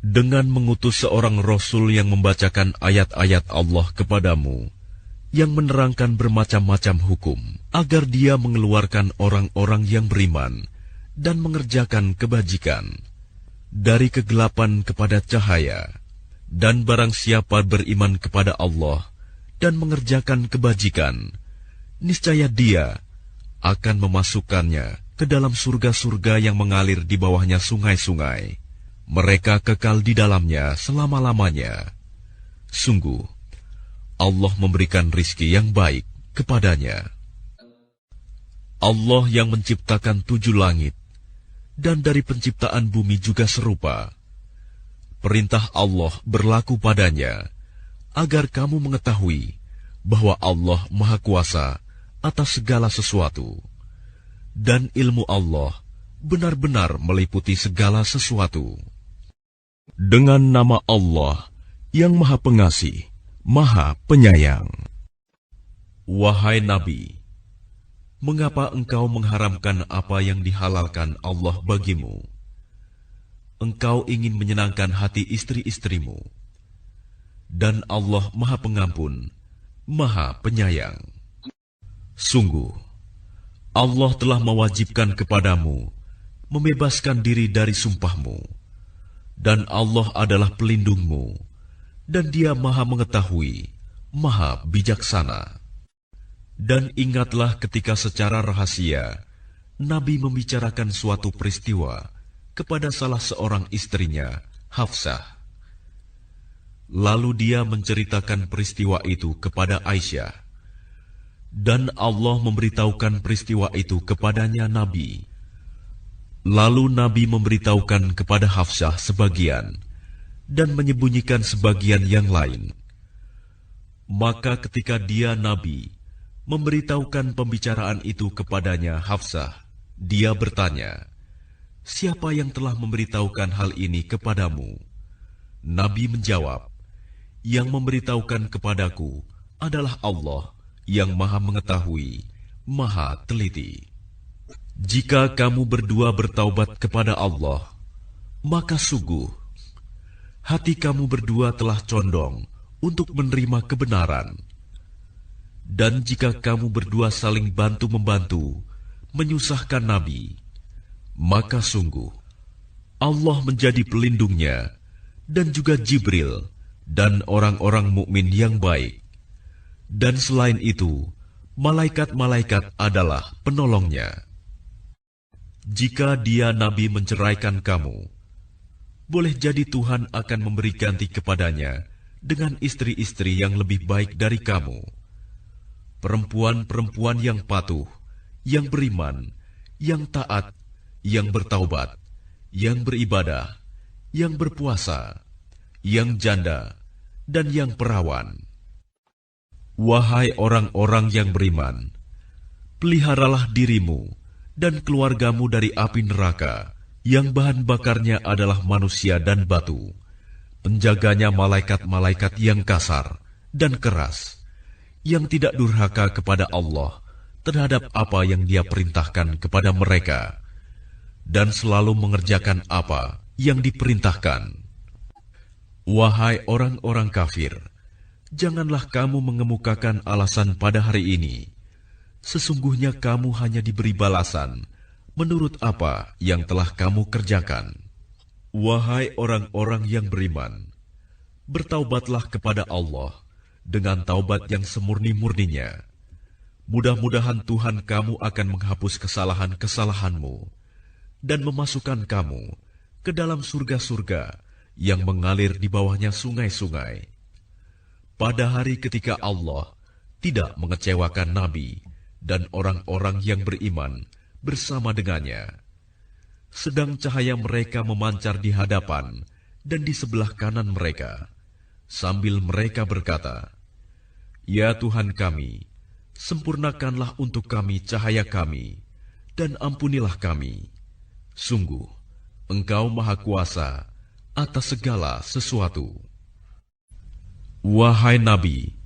dengan mengutus seorang Rasul yang membacakan ayat-ayat Allah kepadamu, yang menerangkan bermacam-macam hukum, agar dia mengeluarkan orang-orang yang beriman dan mengerjakan kebajikan dari kegelapan kepada cahaya. Dan barang siapa beriman kepada Allah dan mengerjakan kebajikan, niscaya dia akan memasukkannya ke dalam surga-surga yang mengalir di bawahnya sungai-sungai. Mereka kekal di dalamnya selama-lamanya. Sungguh, Allah memberikan rizki yang baik kepadanya. Allah yang menciptakan 7 langit, dan dari penciptaan bumi juga serupa. Perintah Allah berlaku padanya, agar kamu mengetahui bahwa Allah Maha Kuasa atas segala sesuatu. Dan ilmu Allah benar-benar meliputi segala sesuatu. Dengan nama Allah yang Maha Pengasih, Maha Penyayang. Wahai Nabi, mengapa engkau mengharamkan apa yang dihalalkan Allah bagimu? Engkau ingin menyenangkan hati istri-istrimu. Dan Allah Maha Pengampun, Maha Penyayang. Sungguh, Allah telah mewajibkan kepadamu membebaskan diri dari sumpahmu. Dan Allah adalah pelindungmu, dan Dia Maha Mengetahui, Maha Bijaksana. Dan ingatlah ketika secara rahasia Nabi membicarakan suatu peristiwa kepada salah seorang istrinya, Hafsah. Lalu dia menceritakan peristiwa itu kepada Aisyah. Dan Allah memberitahukan peristiwa itu kepadanya Nabi. Lalu Nabi memberitahukan kepada Hafsah sebagian, dan menyembunyikan sebagian yang lain. Maka ketika dia Nabi memberitahukan pembicaraan itu kepadanya Hafsah, dia bertanya, "Siapa yang telah memberitahukan hal ini kepadamu?" Nabi menjawab, "Yang memberitahukan kepadaku adalah Allah yang Maha Mengetahui, Maha Teliti." Jika kamu berdua bertaubat kepada Allah, maka sungguh hati kamu berdua telah condong untuk menerima kebenaran. Dan jika kamu berdua saling bantu-membantu menyusahkan Nabi, maka sungguh Allah menjadi pelindungnya, dan juga Jibril dan orang-orang mukmin yang baik. Dan selain itu, malaikat-malaikat adalah penolongnya. Jika dia Nabi menceraikan kamu, boleh jadi Tuhan akan memberi ganti kepadanya dengan istri-istri yang lebih baik dari kamu. Perempuan-perempuan yang patuh, yang beriman, yang taat, yang bertaubat, yang beribadah, yang berpuasa, yang janda, dan yang perawan. Wahai orang-orang yang beriman, peliharalah dirimu dan keluargamu dari api neraka, yang bahan bakarnya adalah manusia dan batu. Penjaganya malaikat-malaikat yang kasar dan keras, yang tidak durhaka kepada Allah terhadap apa yang Dia perintahkan kepada mereka, dan selalu mengerjakan apa yang diperintahkan. Wahai orang-orang kafir, janganlah kamu mengemukakan alasan pada hari ini. Sesungguhnya kamu hanya diberi balasan menurut apa yang telah kamu kerjakan. Wahai orang-orang yang beriman, bertaubatlah kepada Allah dengan taubat yang semurni-murninya. Mudah-mudahan Tuhan kamu akan menghapus kesalahan-kesalahanmu dan memasukkan kamu ke dalam surga-surga yang mengalir di bawahnya sungai-sungai. Pada hari ketika Allah tidak mengecewakan Nabi dan orang-orang yang beriman bersama dengannya, sedang cahaya mereka memancar di hadapan dan di sebelah kanan mereka, sambil mereka berkata, "Ya Tuhan kami, sempurnakanlah untuk kami cahaya kami, dan ampunilah kami. Sungguh, Engkau Maha Kuasa atas segala sesuatu." Wahai Nabi,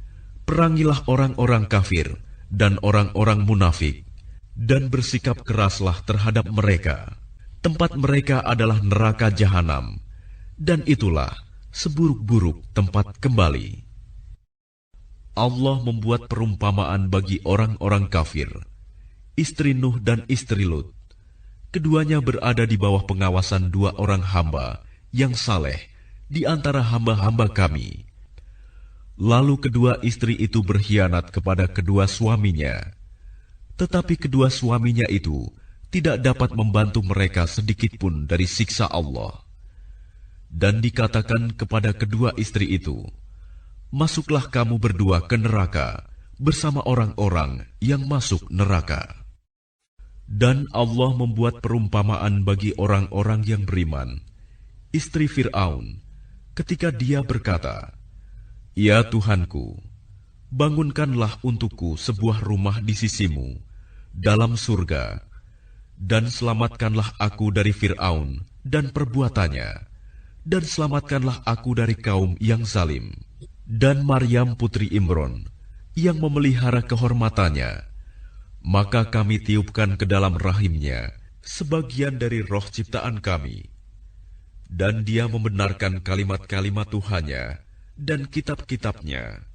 perangilah orang-orang kafir dan orang-orang munafik, dan bersikap keraslah terhadap mereka. Tempat mereka adalah neraka jahanam, dan itulah seburuk-buruk tempat kembali. Allah membuat perumpamaan bagi orang-orang kafir, istri Nuh dan istri Lut. Keduanya berada di bawah pengawasan dua orang hamba yang saleh di antara hamba-hamba kami. Lalu kedua istri itu berkhianat kepada kedua suaminya. Tetapi kedua suaminya itu tidak dapat membantu mereka sedikitpun dari siksa Allah. Dan dikatakan kepada kedua istri itu, "Masuklah kamu berdua ke neraka bersama orang-orang yang masuk neraka." Dan Allah membuat perumpamaan bagi orang-orang yang beriman, istri Fir'aun, ketika dia berkata, "Ya Tuhanku, bangunkanlah untukku sebuah rumah di sisimu dalam surga, dan selamatkanlah aku dari Fir'aun dan perbuatannya, dan selamatkanlah aku dari kaum yang zalim." Dan Maryam putri Imron yang memelihara kehormatannya, maka kami tiupkan ke dalam rahimnya sebagian dari roh ciptaan kami, dan dia membenarkan kalimat-kalimat Tuhannya dan kitab-kitabnya,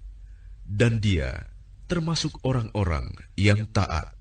dan dia termasuk orang-orang yang taat.